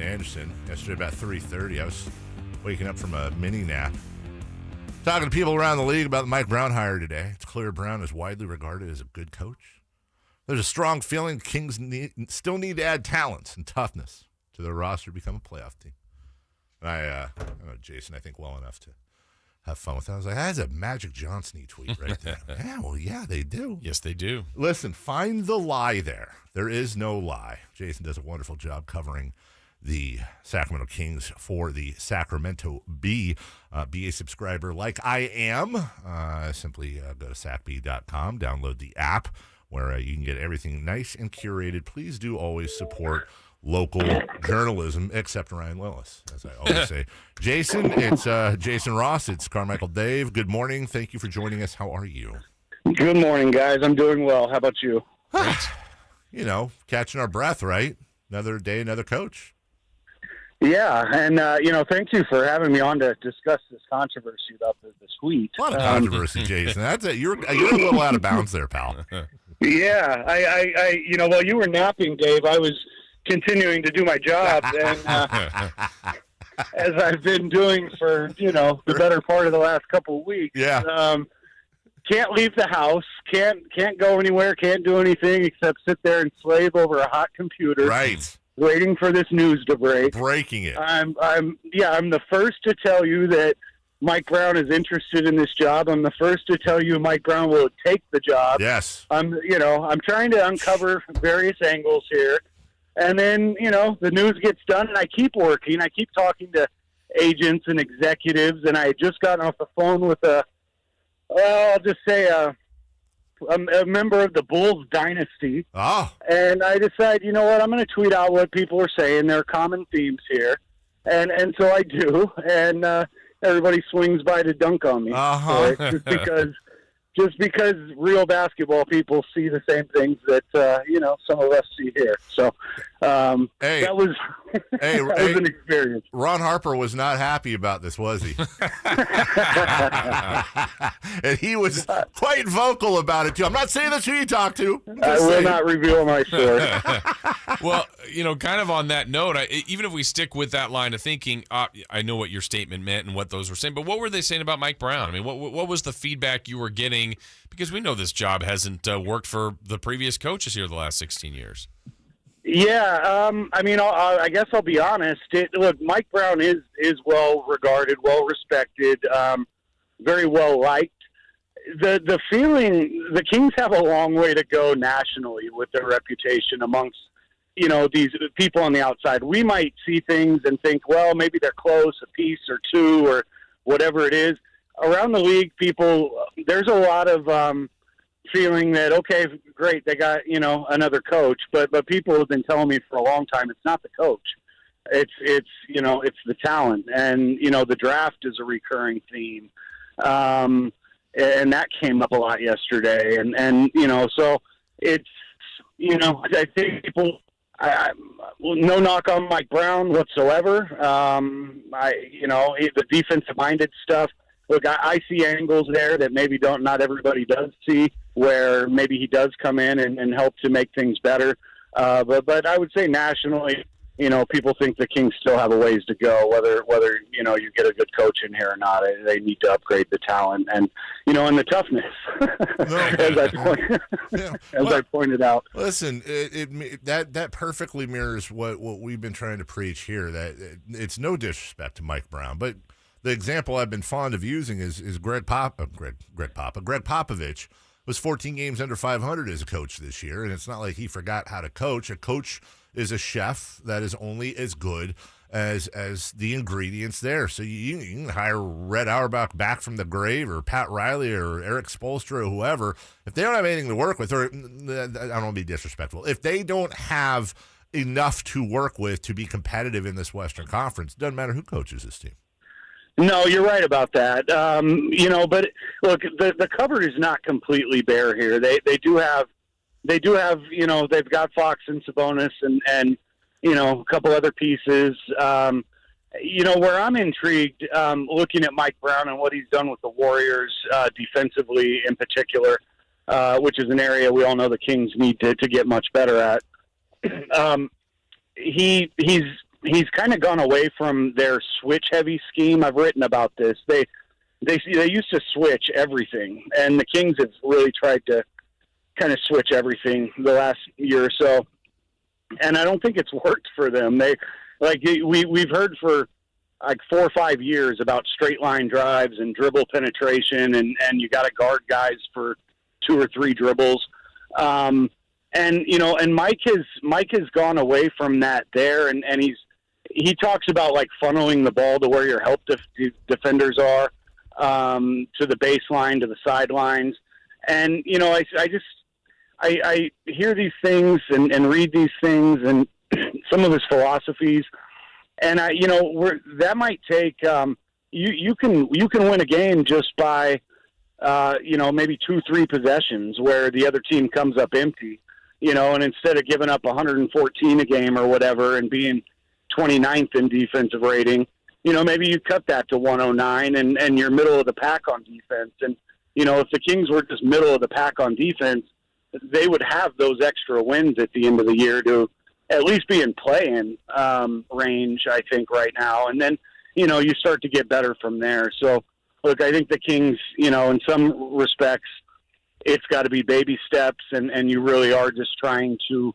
Anderson. Yesterday about 3:30, I was waking up from a mini nap. Talking to people around the league about the Mike Brown hire today. It's clear Brown is widely regarded as a good coach. There's a strong feeling Kings still need to add talent and toughness to their roster to become a playoff team. And I know Jason, I think, well enough to have fun with that. I was like, that's a Magic Johnson-y tweet right there. Yeah, they do. Yes, they do. Listen, find the lie there. There is no lie. Jason does a wonderful job covering the Sacramento Kings for the Sacramento Bee. Be a subscriber like I am. Simply go to sacbee.com, download the app where you can get everything nice and curated. Please do always support local journalism, except Ryan Willis, as I always say. Jason, it's Jason Ross. It's Carmichael Dave. Good morning. Thank you for joining us. How are you? Good morning, guys. I'm doing well. How about you? You know, catching our breath, right? Another day, another coach. Yeah, and, thank you for having me on to discuss this controversy about the tweet. A lot of controversy, Jason. That's it. You're a little out of bounds there, pal. Yeah, I while you were napping, Dave, I was continuing to do my job, and as I've been doing for, the better part of the last couple of weeks. Yeah. Can't leave the house, can't go anywhere, can't do anything except sit there and slave over a hot computer. Right. Waiting for this news to break. Breaking it. I'm the first to tell you that Mike Brown is interested in this job. I'm the first to tell you Mike Brown will take the job. Yes. I'm trying to uncover various angles here. And then, the news gets done and I keep working. I keep talking to agents and executives, and I just got off the phone with a member of the Bulls dynasty. Oh. And I decide, you know what, I'm going to tweet out what people are saying. There are common themes here. And so I do. And everybody swings by to dunk on me. Uh-huh. For it, just because real basketball people see the same things that, some of us see here. So that was an experience. Ron Harper was not happy about this, was he? And he was quite vocal about it, too. I'm not saying that's who you talked to. I will not reveal my source. Well, kind of on that note, even if we stick with that line of thinking, I know what your statement meant and what those were saying, but what were they saying about Mike Brown? I mean, what was the feedback you were getting? Because we know this job hasn't worked for the previous coaches here the last 16 years. Yeah, I guess I'll be honest. Look, Mike Brown is well regarded, well respected, very well liked. The feeling, the Kings have a long way to go nationally with their reputation amongst these people on the outside. We might see things and think, well, maybe they're close, a piece or two or whatever it is. Around the league, there's a lot of feeling that, okay, great, they got, another coach, but people have been telling me for a long time, it's not the coach. It's the talent. And, the draft is a recurring theme. And that came up a lot yesterday. And so it's, I think people, no knock on Mike Brown whatsoever. The defensive-minded stuff. Look, I see angles there that maybe not everybody does see, where maybe he does come in and help to make things better. But I would say nationally, people think the Kings still have a ways to go, whether you get a good coach in here or not. They need to upgrade the talent and the toughness, I pointed out. Listen, that perfectly mirrors what we've been trying to preach here. That it's no disrespect to Mike Brown, but the example I've been fond of using is Greg Popovich was 14 games under 500 as a coach this year, and it's not like he forgot how to coach. A coach is a chef that is only as good as the ingredients there. So you can hire Red Auerbach back from the grave, or Pat Riley, or Eric Spoelstra, or whoever. If they don't have anything to work with, or I don't want to be disrespectful, if they don't have enough to work with to be competitive in this Western Conference, doesn't matter who coaches this team. No, you're right about that. But look, the cupboard is not completely bare here. They do have, they've got Fox and Sabonis and a couple other pieces. Where I'm intrigued, looking at Mike Brown and what he's done with the Warriors defensively in particular, which is an area we all know the Kings need to get much better at. He's he's kind of gone away from their switch-heavy scheme. I've written about this. They used to switch everything, and the Kings have really tried to kind of switch everything the last year or so, and I don't think it's worked for them. We've heard for like 4 or 5 years about straight line drives and dribble penetration, and you got to guard guys for 2 or 3 dribbles. And Mike has gone away from that there, and he talks about like funneling the ball to where your help defenders are, to the baseline, to the sidelines. And, I hear these things and read these things and some of his philosophies. And that might take, you can win a game just by, maybe 2-3 possessions where the other team comes up empty, and instead of giving up 114 a game or whatever and being 29th in defensive rating, maybe you cut that to 109 and you're middle of the pack on defense. And, if the Kings were just middle of the pack on defense, they would have those extra wins at the end of the year to at least be in play-in range, I think, right now. And then, you start to get better from there. So, look, I think the Kings, in some respects, it's got to be baby steps, and you really are just trying to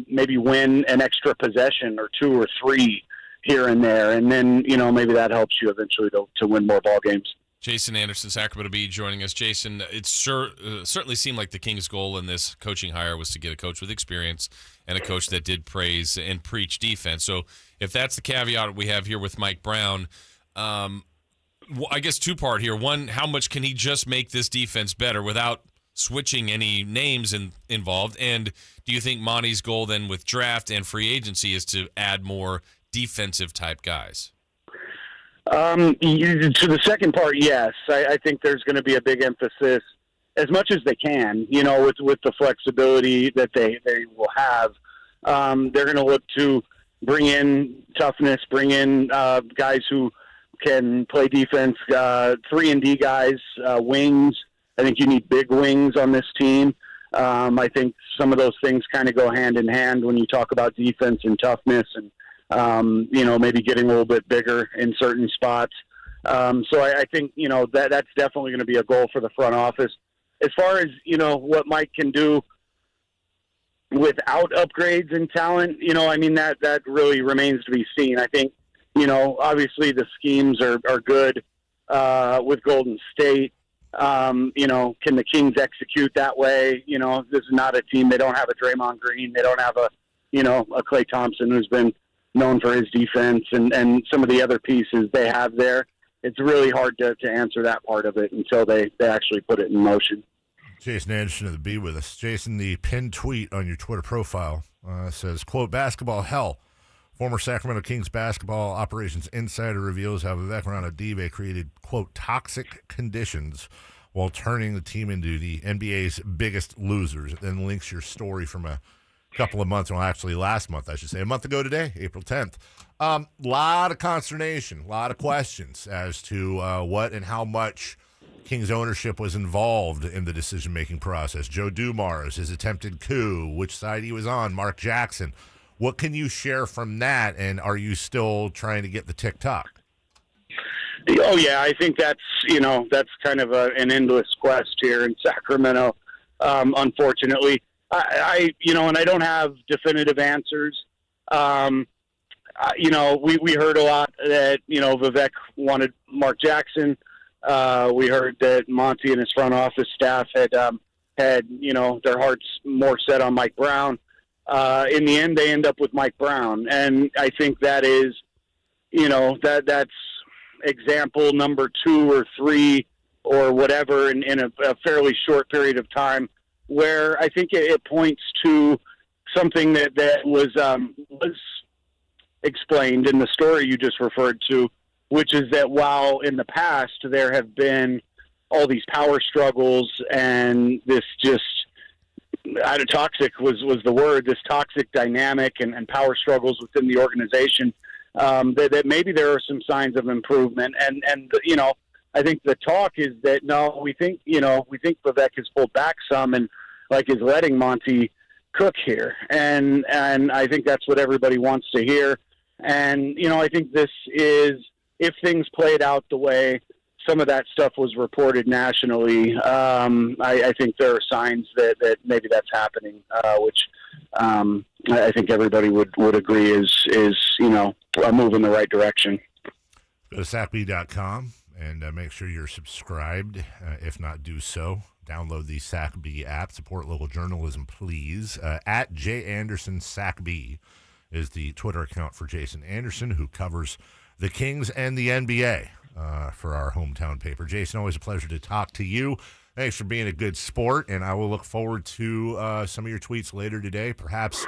maybe win an extra possession or 2 or 3 here and there. And then, maybe that helps you eventually to win more ball games. Jason Anderson, Sacramento Bee, joining us. Jason, it certainly seemed like the Kings' goal in this coaching hire was to get a coach with experience and a coach that did praise and preach defense. So if that's the caveat we have here with Mike Brown, I guess 2-part here. One, how much can he just make this defense better without switching any names involved? And do you think Monty's goal then with draft and free agency is to add more defensive-type guys? To the second part, yes. I think there's going to be a big emphasis, as much as they can, with the flexibility that they will have. They're going to look to bring in toughness, bring in guys who can play defense, 3-and-D guys, wings. I think you need big wings on this team. I think some of those things kind of go hand in hand when you talk about defense and toughness and, maybe getting a little bit bigger in certain spots. So I think, that's definitely going to be a goal for the front office. As far as, what Mike can do without upgrades in talent, that really remains to be seen. I think, obviously the schemes are good with Golden State. Can the Kings execute that way? This is not a team. They don't have a Draymond Green. They don't have a Klay Thompson who's been known for his defense and some of the other pieces they have there. It's really hard to answer that part of it until they actually put it in motion. Jason Anderson of the Bee with us. Jason, the pinned tweet on your Twitter profile says, quote, "Basketball hell. Former Sacramento Kings basketball operations insider reveals how Vivek Ranadive created, quote, toxic conditions while turning the team into the NBA's biggest losers." It then links your story from a couple of months, well, actually last month, I should say, a month ago today, April 10th. Lot of consternation, a lot of questions as to what and how much Kings ownership was involved in the decision-making process. Joe Dumars, his attempted coup, which side he was on, Mark Jackson. What can you share from that, and are you still trying to get the TikTok? Oh, yeah, I think that's kind of an endless quest here in Sacramento, unfortunately. And I don't have definitive answers. We heard a lot that, Vivek wanted Mark Jackson. We heard that Monty and his front office staff had their hearts more set on Mike Brown. In the end, they end up with Mike Brown. And I think that is, that's example number 2 or 3 or whatever in a fairly short period of time, where I think it points to something that was explained in the story you just referred to, which is that while in the past there have been all these power struggles and this just toxic was the word, this toxic dynamic and power struggles within the organization, that maybe there are some signs of improvement. And I think the talk is that, no, we think Vivek has pulled back some and is letting Monty cook here. And I think that's what everybody wants to hear. And, I think this is, if things played out the way some of that stuff was reported nationally, I think there are signs that maybe that's happening, which I think everybody would agree is a move in the right direction. Go to SacB.com and make sure you're subscribed. If not, do so. Download the SacB app. Support local journalism, please. At J Anderson SacB is the Twitter account for Jason Anderson, who covers the Kings and the NBA for our hometown paper. Jason, always a pleasure to talk to you. Thanks for being a good sport, and I will look forward to some of your tweets later today. Perhaps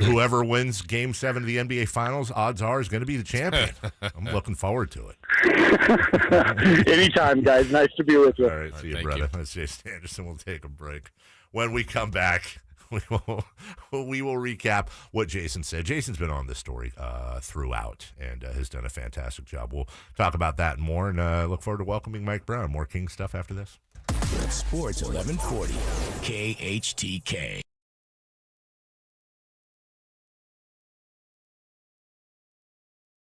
whoever wins Game 7 of the NBA Finals, odds are, is going to be the champion. I'm looking forward to it. Anytime, guys. Nice to be with you. All right, see you, brother. That's Jason Anderson. We'll take a break. When we come back, we will recap what Jason said. Jason's been on this story throughout and has done a fantastic job. We'll talk about that and more, and look forward to welcoming Mike Brown. More King stuff after this. Sports 1140 KHTK.